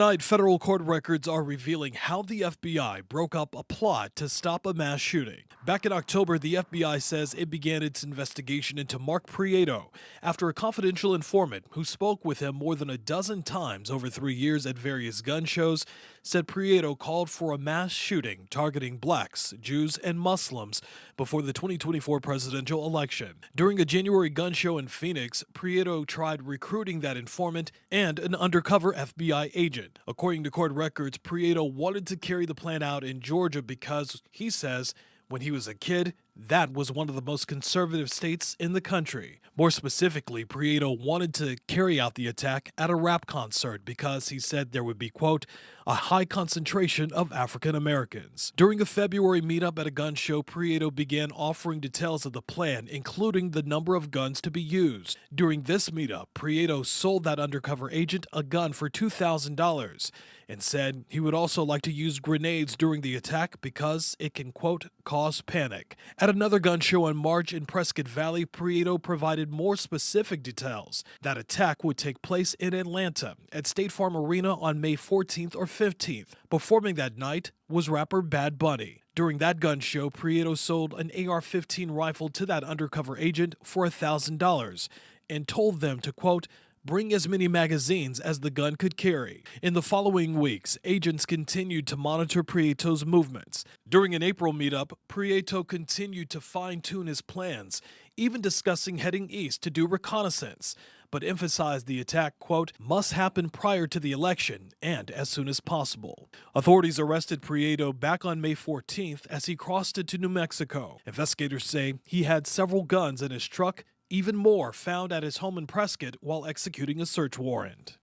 Tonight, federal court records are revealing how the FBI broke up a plot to stop a mass shooting. Back in October, the FBI says it began its investigation into Mark Prieto after a confidential informant who spoke with him more than a dozen times over 3 years at various gun shows said Prieto called for a mass shooting targeting blacks, Jews, and Muslims before the 2024 presidential election. During a January gun show in Phoenix, Prieto tried recruiting that informant and an undercover FBI agent. According to court records, Prieto wanted to carry the plan out in Georgia because, he says, when he was a kid, that was one of the most conservative states in the country. More specifically, Prieto wanted to carry out the attack at a rap concert because he said there would be, quote, a high concentration of African Americans. During a February meetup at a gun show, Prieto began offering details of the plan, including the number of guns to be used. During this meetup, Prieto sold that undercover agent a gun for $2,000 and said he would also like to use grenades during the attack because it can, quote, cause panic. At another gun show in March in Prescott Valley, Prieto provided more specific details. That attack would take place in Atlanta at State Farm Arena on May 14th or 15th. Performing that night was rapper Bad Bunny. During that gun show, Prieto sold an AR-15 rifle to that undercover agent for $1,000 and told them to, quote, bring as many magazines as the gun could carry. In the following weeks, agents continued to monitor Prieto's movements. During an April meetup, Prieto continued to fine-tune his plans, even discussing heading east to do reconnaissance, but emphasized the attack, quote, must happen prior to the election and as soon as possible. Authorities arrested Prieto back on May 14th as he crossed into New Mexico. Investigators say he had several guns in his truck, even more found at his home in Prescott while executing a search warrant.